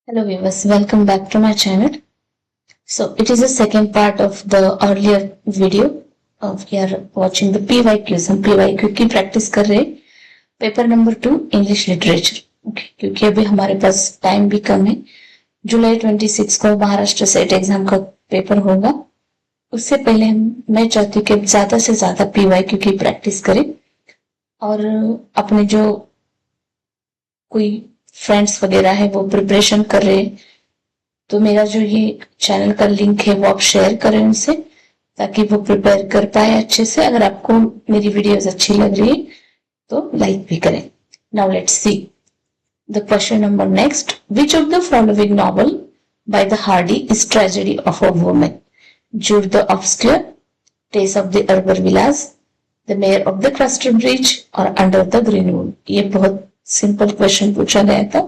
Hello viewers, welcome back to my channel. So it is the second part of the earlier video of we are watching the PYQs. हम PYQ की practice कर रहे हैं paper number 2 English literature. Okay, क्योंकि अभी हमारे पास time भी कम है. जुलाई 26 को महाराष्ट्र सेट एग्जाम का पेपर होगा. उससे पहले मैं चाहती हूँ कि ज्यादा से ज्यादा PYQ की प्रैक्टिस करें और अपने जो कोई फ्रेंड्स वगैरह है वो प्रिपरेशन कर रहे हैं तो मेरा जो ये चैनल का लिंक है वो आप शेयर करें उनसे ताकि वो प्रिपेयर कर पाए अच्छे से. अगर आपको मेरी वीडियोस अच्छी लग रही है तो लाइक भी करें. Now let's see the question number next. Which of the following novel by the Hardy is tragedy of a woman? Jude the Obscure, Tess of the Urbervilles, the Mayor of the Casterbridge और under the greenwood. ये बहुत simple question पूछा गया था,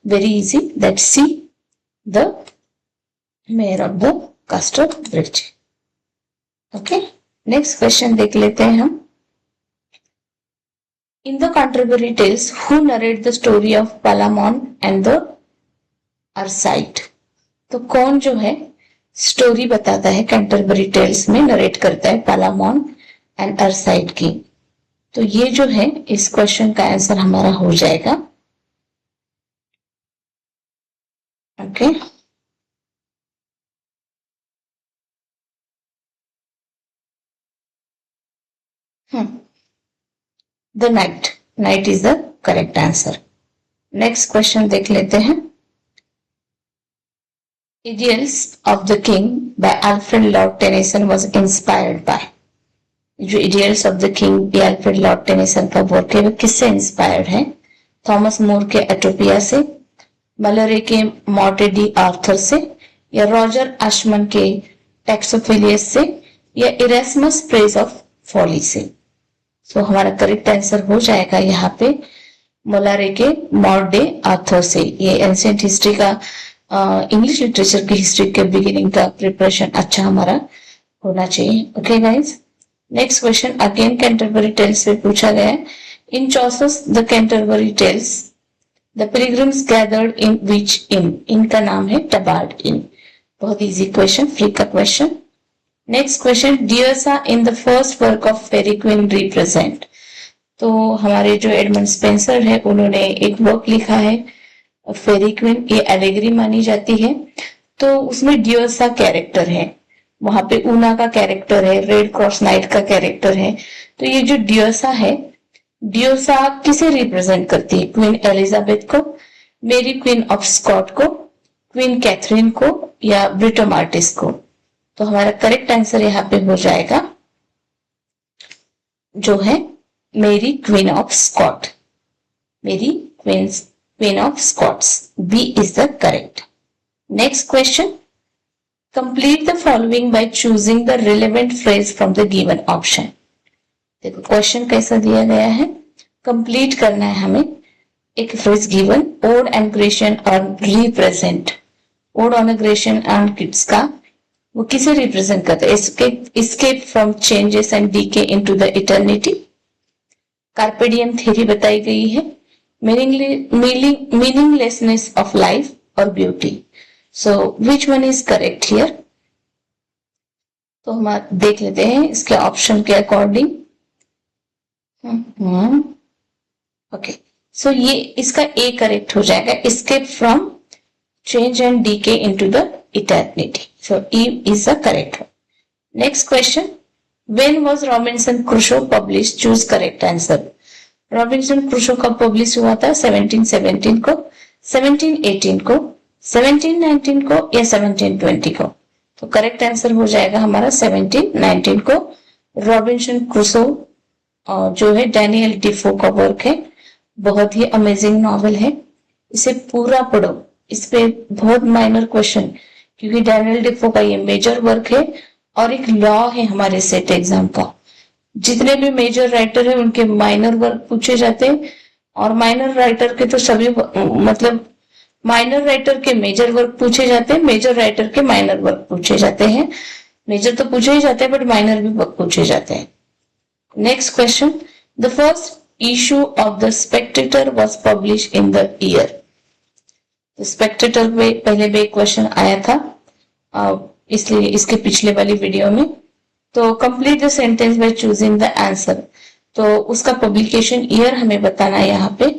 very easy. Let's see the Mayor of the Casterbridge. Okay, next question देख लेते हैं हम. In the Canterbury tales who narrate the story of Palamon and the Arcite? तो कौन जो है स्टोरी बताता है कैंटरबरी टेल्स में, नरेट करता है पालामॉन एंड अरसाइड की? तो ये जो है इस क्वेश्चन का आंसर हमारा हो जाएगा. Okay, the knight. Knight is the correct answer. Next question देख लेते हैं. Idylls of the King by Alfred Lord Tennyson was inspired by. जो इडियल्स ऑफ द किंग ये अल्फ्रेड लॉर्ड टेनिसन का वर्क है वो किससे इंस्पायर्ड है? थॉमस मोर के एटोपिया से, मलरे के मॉर्टे डी आर्थर से, या रॉजर आशमन के टैक्सोफिलियस से, या इरेस्मस प्रेज ऑफ फॉली से? तो हमारा करेक्ट आंसर हो जाएगा यहाँ पे मोलारे के मॉर्डे आर्थर से. ये एंशिएंट हिस्ट्री का इंग्लिश लिटरेचर की हिस्ट्री के बिगिनिंग का प्रिपरेशन अच्छा हमारा होना चाहिए. Okay guys, next question again Canterbury Tales में पूछा गया है. In Chaucer's the Canterbury Tales the pilgrims gathered in which inn? इनका नाम है टबार्ड इन. बहुत इजी क्वेश्चन, फ्री का question. Next question, Duessa in the first work of Faerie Queene represent? तो हमारे जो एडमंड स्पेंसर है उन्होंने एक वर्क लिखा है फेरी क्वीन. ये एलेगरी मानी जाती है. तो उसमें डियर्सा कैरेक्टर है, वहां पे ऊना का कैरेक्टर है, रेड क्रॉस नाइट का कैरेक्टर है. तो ये जो डियोसा है, डियोसा किसे रिप्रेजेंट करती है? क्वीन एलिजाबेथ को, मेरी क्वीन ऑफ स्कॉट को, क्वीन कैथरीन को, या ब्रिटो मार्टिस को? तो हमारा करेक्ट आंसर यहाँ पे हो जाएगा जो है Mary Queen of Scot. Mary Queen of Scots. B is the correct. Next question, complete the following by choosing the relevant phrase from the given option. देखो क्वेश्चन कैसा दिया गया है, कंप्लीट करना है हमें. एक phrase given, ode and Grecian urn represent. Ode on Grecian एंड किड्स का वो किसे रिप्रेजेंट करता है? Escape from changes and decay into the eternity. Carpe diem theory बताई गई है. मीनिंगलेसनेस ऑफ लाइफ और beauty. So which one is correct here? तो हम देख लेते हैं इसके ऑप्शन के अकॉर्डिंग. ओके, सो ये इसका ए करेक्ट हो जाएगा, escape from change and decay into the eternity. So E is the correct. Next question, when was Robinson Crusoe publish? Choose correct answer. Robinson Crusoe कब पब्लिश हुआ था? 1717 को, 1718 को, 1719 को, या 1720 को? तो करेक्ट आंसर हो जाएगा हमारा 1719 को. रॉबिन्सन क्रूसो जो है डैनियल डिफो का वर्क है. बहुत ही अमेजिंग नॉवेल है, इसे पूरा पढ़ो. इस पे बहुत माइनर क्वेश्चन, क्योंकि डैनियल डिफो का ये मेजर वर्क है और एक लॉ है हमारे सेट एग्जाम का. जितने भी मेजर राइटर है उनके माइनर वर्क पूछे जाते हैं, और माइनर राइटर के तो सभी मतलब माइनर राइटर के मेजर वर्क पूछे जाते हैं, मेजर राइटर के माइनर वर्क पूछे जाते हैं. मेजर तो पूछे ही जाते हैं बट माइनर भी पूछे जाते हैं. Next question, the first issue of the Spectator was publish in the year? तो स्पेक्टेटर पे पहले भी एक क्वेश्चन आया था, इसलिए इसके पिछले वाली वीडियो में। तो complete the sentence by choosing the answer, तो उसका पब्लिकेशन ईयर हमें बताना है यहाँ पे।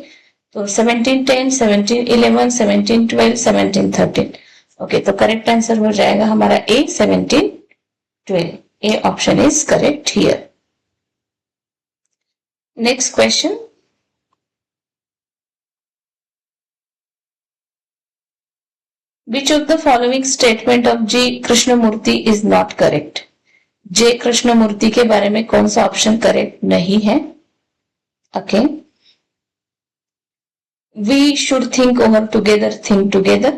तो 1710, 1711, 1712, 1713। ओके, तो करेक्ट आंसर हो जाएगा हमारा ए 1712। A option is correct here. Next question, which of the following statement of G Krishnamurti is not correct? J Krishnamurti के बारे में कौन सा ऑप्शन करेक्ट नहीं है? Okay, we should think over together, think together,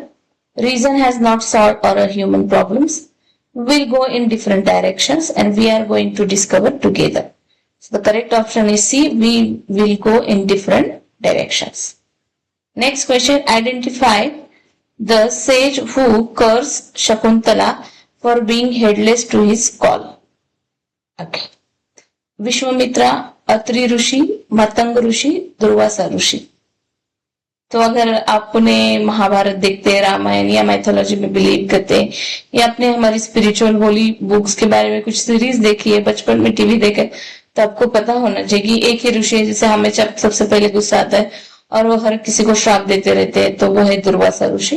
reason has not solve our human problems, will go in different directions and we are going to discover together. So the correct option is C, we will go in different directions. Next question, identify the sage who cursed Shakuntala for being headless to his call. Okay. Vishwamitra, Atri Rishi, Matang Rishi, Durvasa Rishi. तो अगर आपने महाभारत देखते हैं, रामायण या mythology में believe करते हैं, या आपने हमारी स्पिरिचुअल होली बुक्स के बारे में कुछ सीरीज देखी है, बचपन में टीवी देखे, तो आपको पता होना चाहिए कि एक ही ऋषि है जिसे हमें सबसे पहले गुस्सा आता है और वो हर किसी को श्राप देते रहते हैं, तो वो है दुर्वासा ऋषि।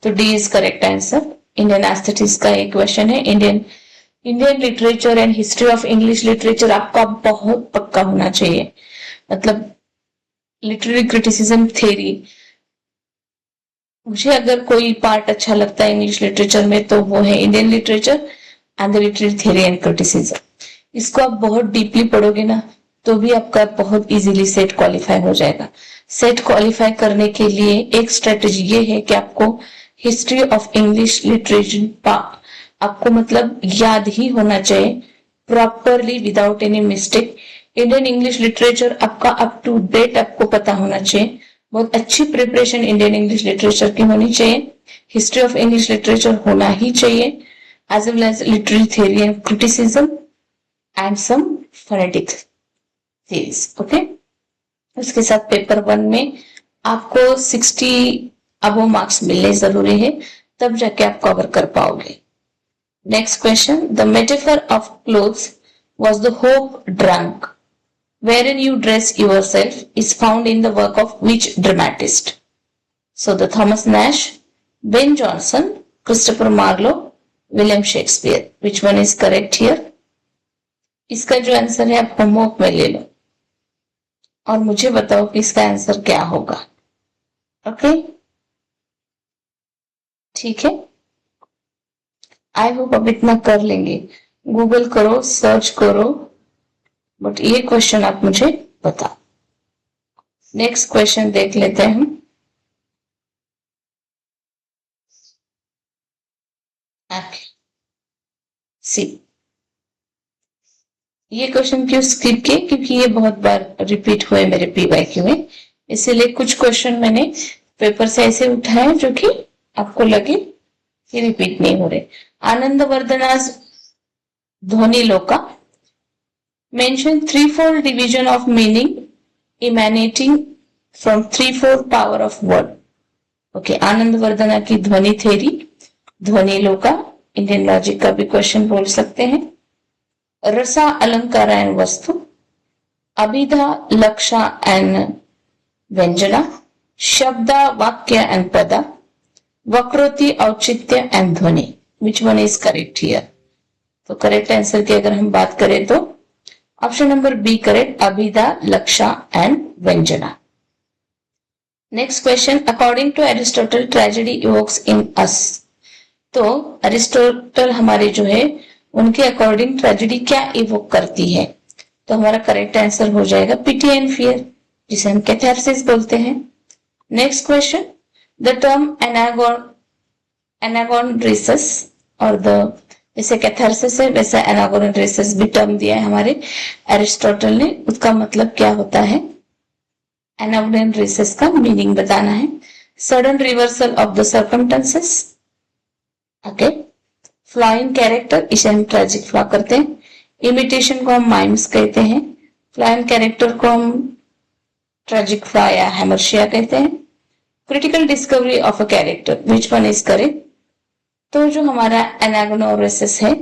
तो D is correct answer. Indian aesthetics का एक क्वेश्चन है। Indian literature and history of English literature आपका बहुत पक्का होना चाहिए, मतलब लिटरेरी क्रिटिसिज्म थ्योरी। मुझे अगर कोई पार्ट अच्छा लगता है इंग्लिश लिटरेचर में तो वो है Indian literature and the literary theory and criticism. इसको आप बहुत डीपली पढ़ोगे ना तो भी आपका बहुत इजीली सेट क्वालिफाई हो जाएगा। सेट क्वालिफाई करने के लिए एक स्ट्रेटेजी ये है कि आपको हिस्ट्री ऑफ इंग्लिश लिटरेचर आपको मतलब याद ही होना चाहिए properly without any mistake. Indian English literature आपका अप टू डेट आपको पता होना चाहिए। बहुत अच्छी प्रिपरेशन इंडियन इंग्लिश लिटरेचर की होनी चाहिए। हिस्ट्री ऑफ इंग्लिश लिटरेचर होना ही चाहिए, as well as literary theory and criticism and some phonetic themes. Okay, उसके साथ पेपर 1 में आपको 60 अबव मार्क्स मिलने जरूरी है, तब जाके आप कवर कर पाओगे। Next question, the metaphor of clothes was the hope drunk wherein you dress yourself is found in the work of which dramatist? So the Thomas Nash, Ben Jonson, Christopher Marlowe, William Shakespeare. Which one is correct here? इसका जो answer है आप homework में ले लो और मुझे बताओ कि इसका आंसर क्या होगा। ओके, ठीक है, आई होप अब इतना कर लेंगे। गूगल करो, सर्च करो, बट ये क्वेश्चन आप मुझे बताओ। नेक्स्ट क्वेश्चन देख लेते हैं हम। सी, ये क्वेश्चन क्यों स्किप किए? क्योंकि ये बहुत बार रिपीट हुए मेरे पीवाईक्यू में, इसीलिए कुछ क्वेश्चन मैंने पेपर से ऐसे उठाए जो कि आपको लगे कि रिपीट नहीं हो रहे। आनंदवर्धना's ध्वनिलोका mention threefold division of meaning emanating from threefold power of word. Okay, Anandavardhana की ध्वनि थ्योरी, ध्वनिलोका, इंडियन लॉजिक का भी क्वेश्चन बोल सकते हैं। रसा अलंकार एंड वस्तु, अभिधा लक्षा एंड व्यंजना, शब्दा वाक्य एंड पदा, वक्रोति auchitya and dhvani. Which one is correct here? तो करेक्ट आंसर की अगर हम बात करें तो option number B correct, abhidha laksha and vyanjana. Next question, according to Aristotle tragedy evokes in us. तो एरिस्टोटल हमारे जो है उनके अकॉर्डिंग ट्रेजेडी क्या इवोक करती है? तो हमारा करेक्ट आंसर हो जाएगा पिटी एंड फियर, जिसे हम कैथारसिस बोलते हैं। नेक्स्ट क्वेश्चन, द टर्म एनागोनड्रिसस और द, जैसे कैथारसिस है वैसे एनागोनड्रिसस भी टर्म दिया है हमारे एरिस्टोटल ने, उसका मतलब क्या होता है? एनागोनड्रिसस का मीनिंग बताना है। Sudden reversal of the circumstances, okay, flowing character, इसे हम ट्रेजिक फ्लॉ करते हैं। इमिटेशन को हम माइम्स कहते हैं। फ्लॉइंग कैरेक्टर को हम ट्रेजिक फ्लॉ या हेमर्शिया कहते हैं। Critical discovery of a character, which one is correct? तो जो हमारा एनाग्नोरेसिस है,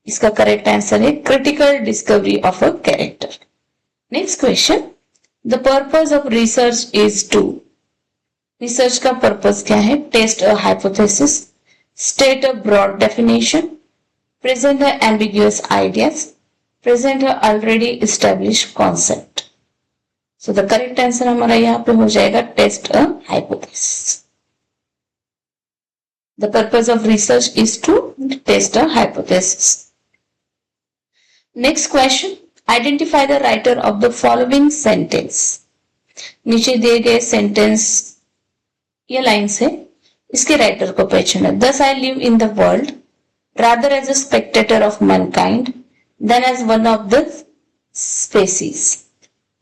इसका करेक्ट आंसर है critical discovery of a character. Next question, the purpose of research is to, research का पर्पस क्या है? Test a hypothesis, state a broad definition, present a ambiguous ideas, present a already established concept. So the correct answer हमारा यहाँ पे हो जाएगा test a hypothesis. The purpose of research is to test a hypothesis. Next question, identify the writer of the following sentence. नीचे दिए गए sentence ये lines है, इसके राइटर को पहचाना। Thus I live in the world rather as a spectator of mankind than as one of the species.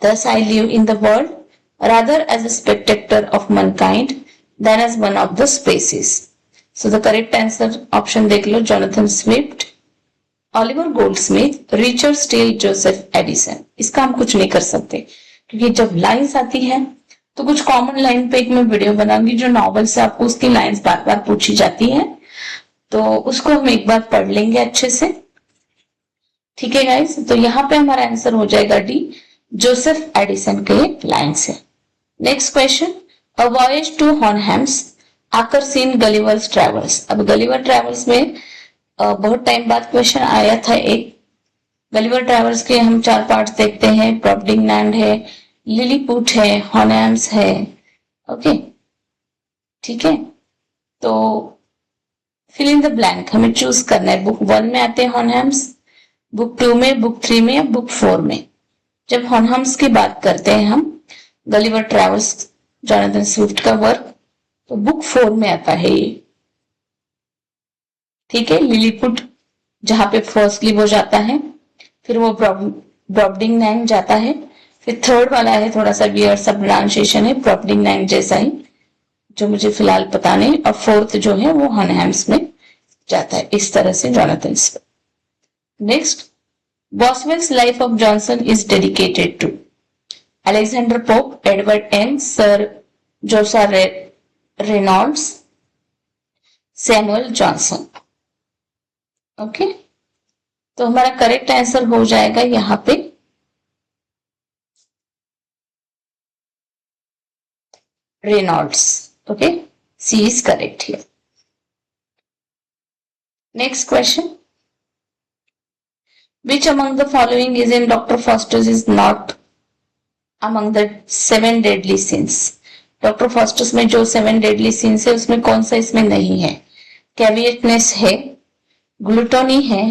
Thus I live in the world rather as a spectator of mankind than as one of the species. So the correct answer option देख लो, Jonathan Swift, Oliver Goldsmith, Richard Steele, Joseph Addison. इसका हम कुछ नहीं कर सकते क्योंकि जब लाइंस आती है तो कुछ कॉमन लाइन पे एक मैं वीडियो बनाऊंगी, जो नॉवेल से आपको उसकी लाइंस बार बार पूछी जाती है, तो उसको हम एक बार पढ़ लेंगे अच्छे से। ठीक है गाइस, तो यहाँ पे हमारा आंसर हो जाएगा डी, जोसेफ एडिसन के लाइन्स है। नेक्स्ट क्वेश्चन, अ वॉयेज टू हॉर्नहेम्स आकर सीन गलिवर्स ट्रेवल्स। अब गलिवर ट्रेवल्स में बहुत टाइम बाद क्वेश्चन आया था एक। गलिवर ट्रेवल्स के हम 4 पार्ट देखते हैं, प्रॉपडिंगलैंड है, लिलीपुट है, हॉर्नहेम्स है। ओके, ठीक है, तो फिल इन द ब्लैंक हमें चूज करना है। बुक 1 में आते हैं हॉर्नहेम्स, बुक 2 में, बुक 3 में या बुक 4 में। जब हॉर्नहेम्स की बात करते हैं हम, गलिवर ट्रेवल्स जोनाथन स्विफ्ट का वर्क, तो बुक 4 में आता है ये। ठीक है, लिलीपुट जहां पे फर्स्टली वो जाता है, फिर वो प्रॉपडिंगलैंड जाता है, फिर थर्ड वाला है थोड़ा सा वियर्ड सा प्रोनाउंसिएशन है, प्रॉपडिंगलैंड जैसा ही, जो मुझे फिलहाल पता नहीं, और फोर्थ जो है वो हॉर्नहेम्स में जाता है। इस तरह से Jonathan Swift. Next, Boswell's life of Johnson is dedicated to Alexander Pope, Edward M, sir Joshua Reynolds, Samuel Johnson. Okay, तो हमारा करेक्ट आंसर हो जाएगा यहां पे Reynolds. Okay, C is correct here. Next question, which among the following is in Dr. Faustus is not among the 7 deadly sins? Doctor Faustus में जो 7 deadly scenes है उसमें कौन सा इसमें नहीं है? कैवियटनेस है, ग्लूटोनी है,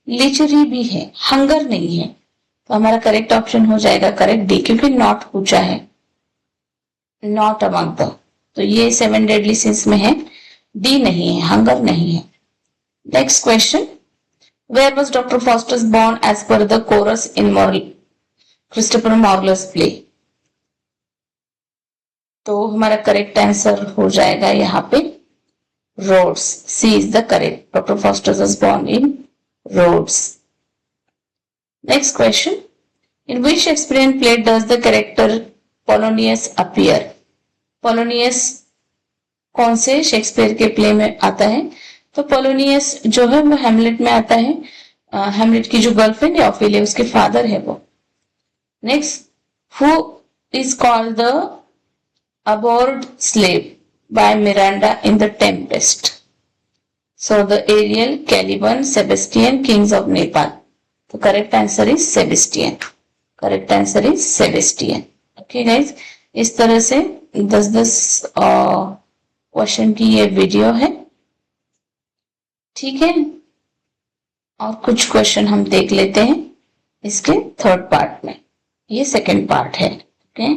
लिचरी भी है, हंगर नहीं है। तो हमारा करेक्ट ऑप्शन हो जाएगा करेक्ट डी, क्योंकि नॉट पूछा है, नॉट अमंग द, तो ये 7 डेडली सिंस में है, डी नहीं है, हंगर नहीं है। Next question, where was Doctor Faustus born as per the chorus in Christopher Marlowe's play? तो हमारा करेक्ट आंसर हो जाएगा यहाँ पे Rhodes, C is the correct, Doctor Faustus was born in Rhodes. Next question, in which Shakespearean play does the character Polonius appear? Polonius कौन से Shakespeare के play में आता है? तो पोलोनियस जो है वो हैमलेट में आता है, हैमलेट की जो गर्लफ्रेंड है ऑफेलिया, उसके फादर है वो। Next, who is called the abhorred slave by Miranda in the Tempest? So the Ariel, Caliban, Sebastian, kings of Naples. तो correct answer is Sebastian, correct answer is Sebastian. Okay guys, इस तरह से 10-10 question की ये video है। ठीक है, और कुछ क्वेश्चन हम देख लेते हैं इसके थर्ड पार्ट में, ये सेकंड पार्ट है। ओके